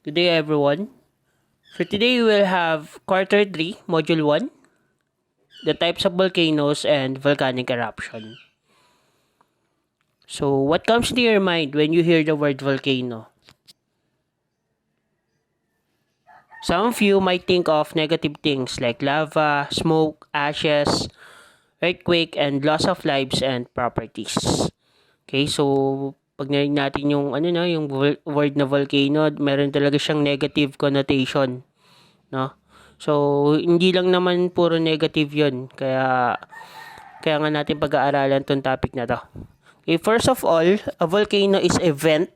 Good day, everyone. For today, we will have Quarter 3, Module 1, the types of volcanoes and volcanic eruption. So, what comes to your mind when you hear the word volcano? Some of you might think of negative things like lava, smoke, ashes, earthquake, and loss of lives and properties. Okay, so pag narinig natin yung word na volcano, meron talaga siyang negative connotation, no? So, hindi lang naman puro negative 'yon. Kaya nga natin pag-aaralan tong topic na to. Okay, first of all, a volcano is a vent,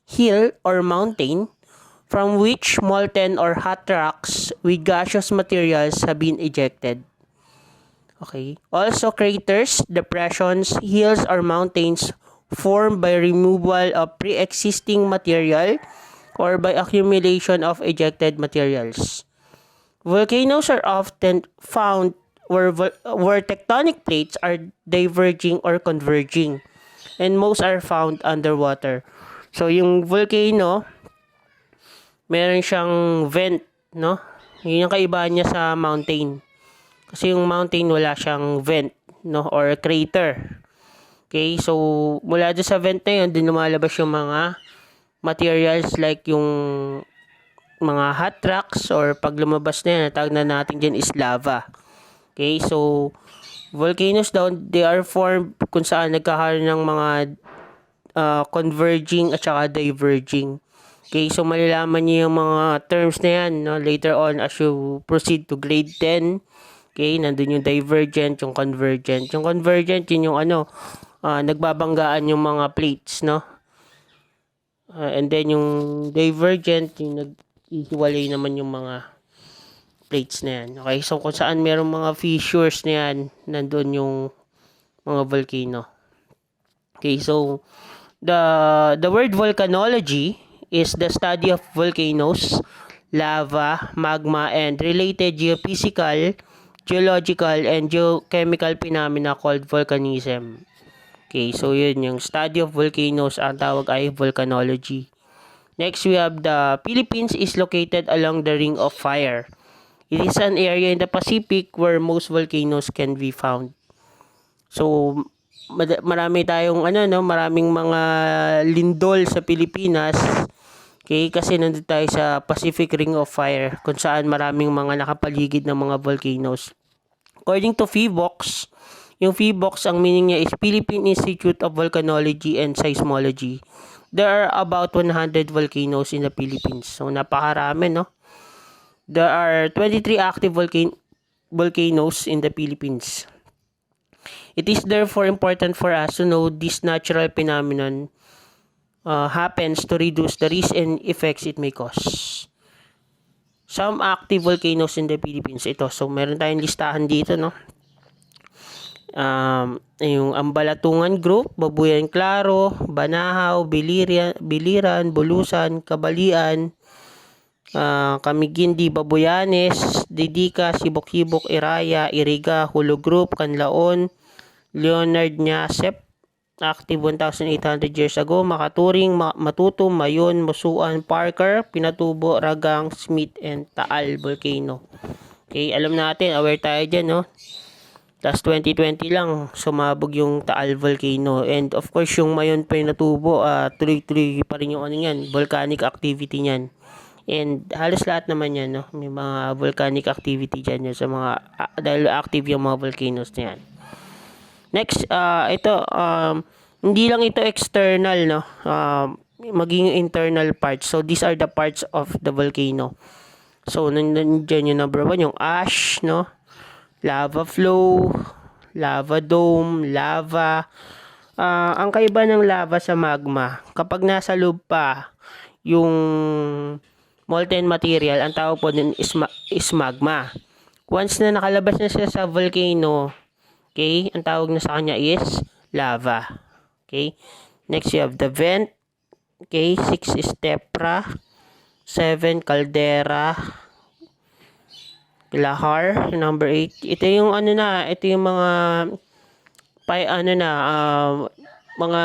hill, or mountain from which molten or hot rocks with gaseous materials have been ejected. Okay. Also, craters, depressions, hills, or mountains formed by removal of pre-existing material or by accumulation of ejected materials. Volcanoes are often found where tectonic plates are diverging or converging, and most are found underwater. So, yung volcano, meron siyang vent, no? Yun yung kaibahan niya sa mountain. Kasi yung mountain, wala siyang vent, no? Or crater. Okay, so, mula doon sa vent na yun, din lumalabas yung mga materials like yung mga hot rocks, or pag lumabas na yan, tawag na natin dyan is lava. Okay, so volcanoes daw, they are formed kung saan nagkakaroon ng mga converging at saka diverging. Okay, so malalaman niyo yung mga terms na yan, no, later on as you proceed to grade 10. Okay, nandun yung divergent, yung convergent. Yung convergent, yun yung nagbabanggaan yung mga plates, no? And then yung divergent, yung naghihiwalay naman yung mga plates na yan. Okay, so kung saan merong mga fissures na yan, nandun yung mga volcano. Okay, so the word volcanology is the study of volcanoes, lava, magma, and related geophysical, geological, and geochemical phenomena called volcanism. Okay, so yun, yung study of volcanoes, ang tawag ay volcanology. Next, we have the Philippines is located along the Ring of Fire. It is an area in the Pacific where most volcanoes can be found. So, marami tayong maraming mga lindol sa Pilipinas. Okay, kasi nandito tayo sa Pacific Ring of Fire kung saan maraming mga nakapaligid ng mga volcanoes. According to PHIVOLCS, yung PHIVOLCS, ang meaning niya is Philippine Institute of Volcanology and Seismology. There are about 100 volcanoes in the Philippines. So, napakarami, no? There are 23 active volcanoes in the Philippines. It is therefore important for us to know this natural phenomenon happens to reduce the risk and effects it may cause. Some active volcanoes in the Philippines. Ito, so meron tayong listahan dito, no? Yung Ambalatungan Group, Babuyan Claro, Banahaw, Biliran, Bulusan, Kabalian, Camiguindi, Babuyanes, Didika, Sibok-Sibok, Iraya, Iriga, Hulo Group, Canlaon, Leonard Nyasep, active 1,800 years ago, Makaturing, Matutum, Mayon, Musuan, Parker, Pinatubo, Ragang, Smith, and Taal Volcano. Okay, alam natin, aware tayo dyan, no? Last 2020 lang, sumabog yung Taal Volcano. And of course, yung Mayon Pinatubo, tuloy-tuloy pa rin yung volcanic activity niyan. And halos lahat naman yan, no? May mga volcanic activity dyan sa mga, dahil active yung mga volcanoes na yan. Next, hindi lang ito external, no? Maging internal parts. So, these are the parts of the volcano. So, nandiyan yung number 1, yung ash, no? Lava flow, lava dome, lava. Ang kaiba ng lava sa magma, kapag nasa loob pa yung molten material, ang tawag po din is magma. Once na nakalabas na siya sa volcano, okay, ang tawag na sa kanya is lava. Okay, next you have the vent. Okay, 6 is tephra, 7 caldera, lahar, number 8. Ito yung ito yung mga mga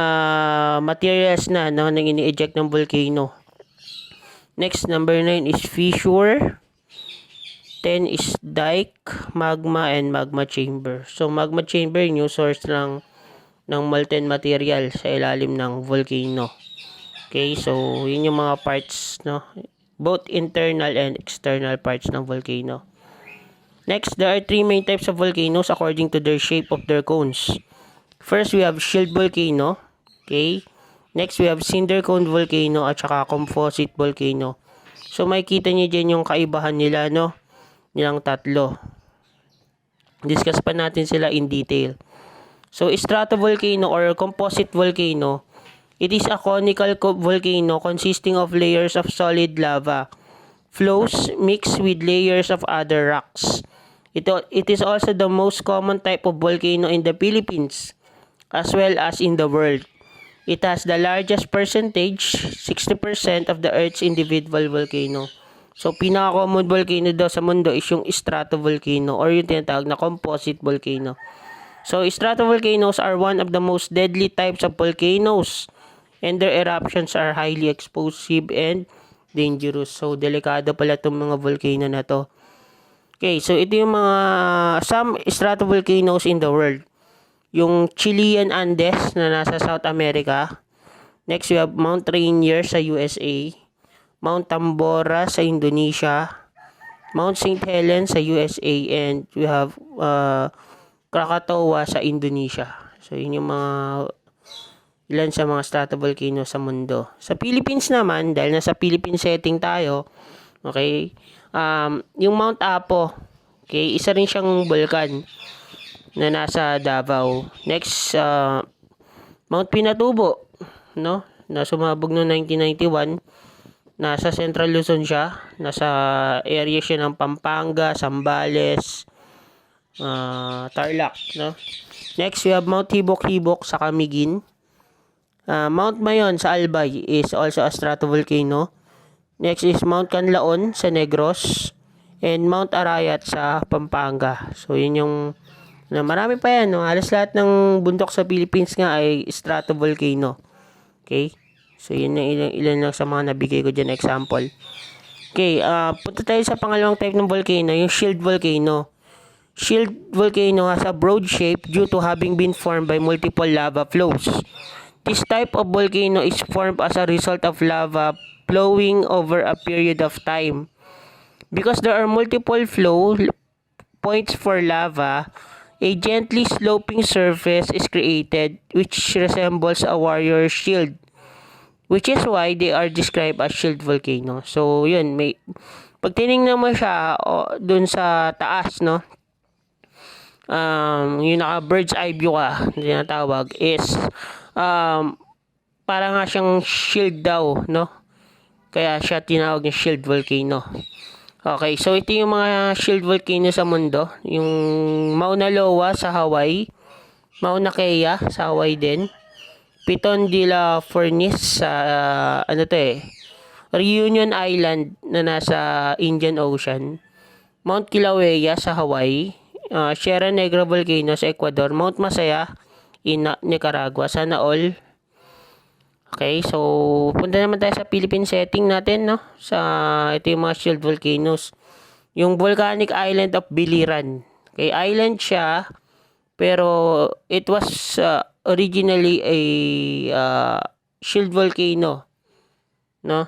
materials na ini-eject ng volcano. Next, number 9 is fissure. 10 is dike, magma, and magma chamber. So, magma chamber, yung source lang ng molten material sa ilalim ng volcano. Okay, so yun yung mga parts, no? Both internal and external parts ng volcano. Next, there are 3 main types of volcanoes according to their shape of their cones. First, we have shield volcano. Okay. Next, we have cinder cone volcano at saka composite volcano. So, makikita niyo dyan yung kaibahan nila, no? Nilang tatlo. Discuss pa natin sila in detail. So, stratovolcano or composite volcano, it is a conical volcano consisting of layers of solid lava flows mixed with layers of other rocks. It is also the most common type of volcano in the Philippines as well as in the world. It has the largest percentage, 60% of the Earth's individual volcano. So, pinaka-common volcano daw sa mundo is yung stratovolcano or yung tinatawag na composite volcano. So, stratovolcanoes are one of the most deadly types of volcanoes and their eruptions are highly explosive and dangerous. So, delikado pala itong mga volcano na to. Okay, so ito yung mga some stratovolcanoes in the world. Yung Chilean Andes na nasa South America. Next, we have Mount Rainier sa USA. Mount Tambora sa Indonesia. Mount St. Helens sa USA. And we have Krakatoa sa Indonesia. So, yun yung mga ilan sa mga stratovolcano sa mundo. Sa Philippines naman, dahil nasa Philippine setting tayo, okay, yung Mount Apo, okay, isa rin siyang bulkan na nasa Davao. Next, Mount Pinatubo, no, na sumabog noong 1991. Nasa Central Luzon siya. Nasa area siya ng Pampanga, Zambales, Tarlac, no. Next, we have Mount Hibok-Hibok sa Camiguin. Mount Mayon sa Albay is also a stratovolcano. Next is Mount Canlaon sa Negros. And Mount Arayat sa Pampanga. So, yun yung marami pa yan, no? Halos lahat ng bundok sa Philippines nga ay stratovolcano. Okay? So, yun na ilan lang sa mga nabigay ko dyan example. Okay, punta tayo sa pangalawang type ng volcano, yung shield volcano. Shield volcano has a broad shape due to having been formed by multiple lava flows. This type of volcano is formed as a result of lava flowing over a period of time. Because there are multiple flow points for lava, a gently sloping surface is created which resembles a warrior shield. Which is why they are described as shield volcano. So, yun. Pag tinignan mo siya dun sa taas, no? Yung naka bird's eye view ka, tinatawag, is para nga siyang shield daw, no? Kaya siya tinawag ng shield volcano. Okay, so ito yung mga shield volcano sa mundo. Yung Mauna Loa sa Hawaii. Mauna Kea sa Hawaii din. Piton de la Fournaise sa Reunion Island na nasa Indian Ocean. Mount Kilauea sa Hawaii. Sierra Negra Volcano sa Ecuador. Mount Masaya in Nicaragua. Sana all. Okay, so punta naman tayo sa Philippine setting natin, no? Ito yung mga shield volcanoes. Yung Volcanic Island of Biliran. Okay, island siya, pero it was originally a shield volcano, no?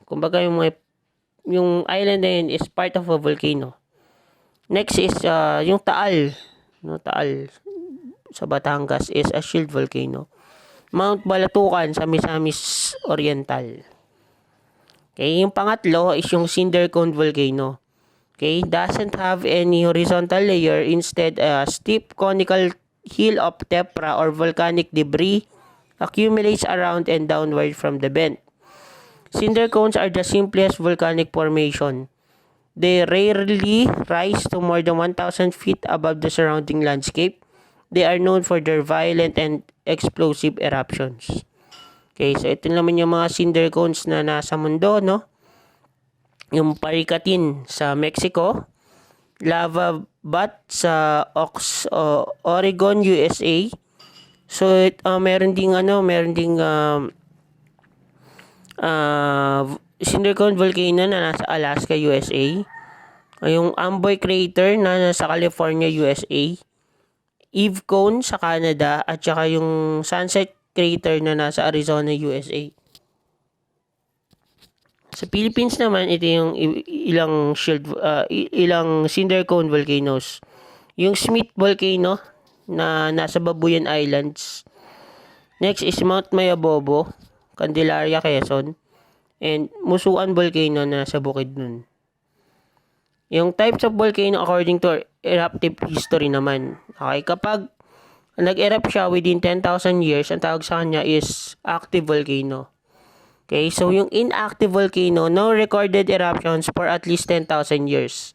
Kumbaga yung island na yun is part of a volcano. Next is yung Taal, no? Taal sa Batangas is a shield volcano. Mount Balatukan sa Misamis Oriental. Okay, yung pangatlo is yung cinder cone volcano. Okay, doesn't have any horizontal layer, instead a steep conical hill of tephra or volcanic debris accumulates around and downward from the vent. Cinder cones are the simplest volcanic formation. They rarely rise to more than 1,000 feet above the surrounding landscape. They are known for their violent and explosive eruptions. Okay, so ito naman yung mga cinder cones na nasa mundo, no? Yung Parikatin sa Mexico, Lava Butte sa Oregon, USA. So meron ding cinder cone volcano na nasa Alaska, USA. Yung Amboy Crater na nasa California, USA. Eve Cone sa Canada. At saka yung Sunset Crater na nasa Arizona, USA. Sa Philippines naman, ito yung ilang cinder cone volcanoes. Yung Smith Volcano na nasa Babuyan Islands. Next is Mount Mayabobo, Candelaria, Quezon. And Musuan Volcano na sa Bukidnon. Yung types of volcano according to eruptive history naman. Okay, kapag nag-erupt siya within 10,000 years, ang tawag sa kanya is active volcano. Okay, so yung inactive volcano, no recorded eruptions for at least 10,000 years.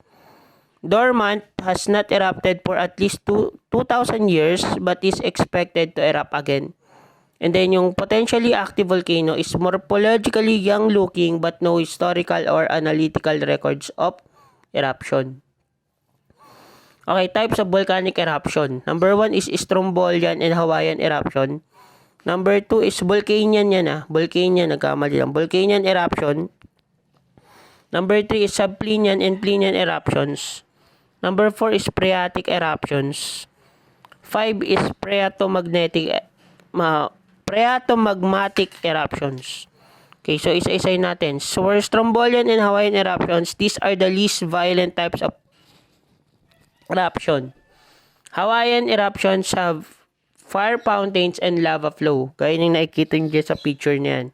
Dormant has not erupted for at least 2,000 years but is expected to erupt again. And then yung potentially active volcano is morphologically young looking but no historical or analytical records of eruption. Okay, types of volcanic eruption. Number 1 is Strombolian and Hawaiian eruption. Number 2 is Volcanian Volcanian, nagkamali lang. Volcanian eruption. Number 3 is Subplinian and Plinian eruptions. Number 4 is Phreatic eruptions. 5 is Phreatomagmatic eruptions. Okay, so isa-isay natin. So for Strombolian and Hawaiian eruptions, these are the least violent types of eruption. Hawaiian eruptions have fire fountains and lava flow. Gaya yung nakikita nyo sa picture niyan.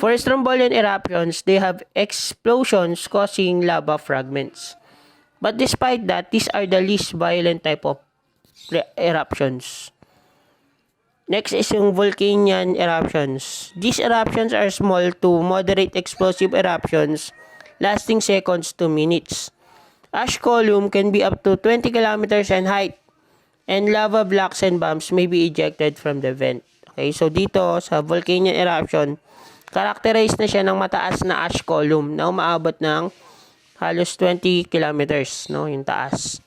For Strombolian eruptions, they have explosions causing lava fragments. But despite that, these are the least violent type of eruptions. Next is yung Volcanian eruptions. These eruptions are small to moderate explosive eruptions lasting seconds to minutes. Ash column can be up to 20 kilometers in height and lava blocks and bombs may be ejected from the vent. Okay, so dito sa Volcanian eruption, characterized na siya ng mataas na ash column na umaabot ng halos 20 kilometers, no, yung taas.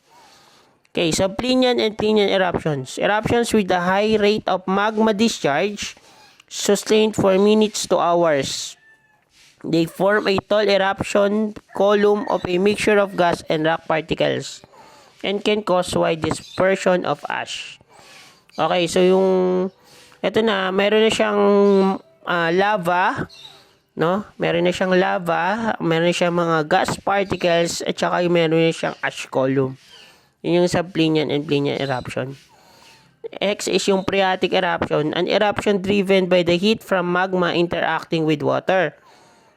Okay, Subplinian and Plinian eruptions. Eruptions with a high rate of magma discharge sustained for minutes to hours. They form a tall eruption column of a mixture of gas and rock particles and can cause wide dispersion of ash. Okay, so yung ito na, meron na siyang lava, no? Meron na siyang lava, meron na siyang mga gas particles at saka meron na siyang ash column. Yun yung Subplinian and Plinian eruption. X is yung Phreatic eruption, an eruption driven by the heat from magma interacting with water.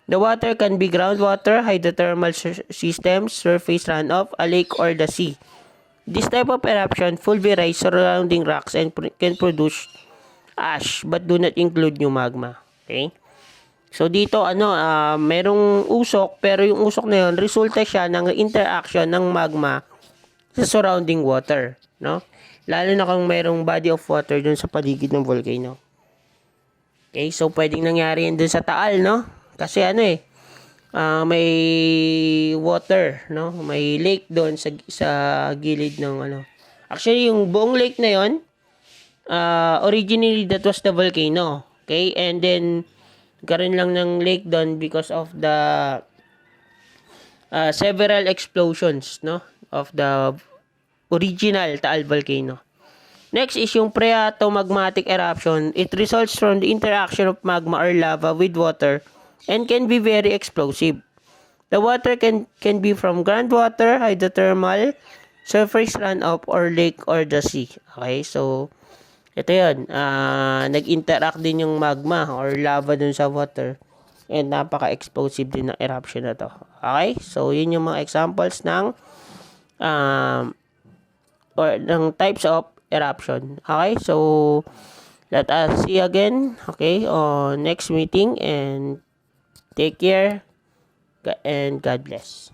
The water can be groundwater, hydrothermal systems, surface runoff, a lake, or the sea. This type of eruption pulverize surrounding rocks and can produce ash but do not include new magma. Okay? So dito merong usok pero yung usok na yun resulta siya ng interaction ng magma sa surrounding water, no? Lalo na kung mayroong body of water dun sa paligid ng volcano. Okay, so pwedeng nangyari yan dun sa taal, no? Kasi may water, no? May lake doon sa gilid ng Actually, yung buong lake na yon, originally that was the volcano. Okay? And then karon lang ng lake doon because of the several explosions, no? Of the original Taal volcano. Next is yung Phreatomagmatic eruption. It results from the interaction of magma or lava with water and can be very explosive. The water can be from groundwater, hydrothermal, surface runoff, or lake or the sea. Okay, so ito yun. Nag-interact din yung magma or lava dun sa water and napaka-explosive din ng eruption na to. Okay, so yun yung mga examples ng types of eruption. Okay, so let us see again, okay, on next meeting, and take care and God bless.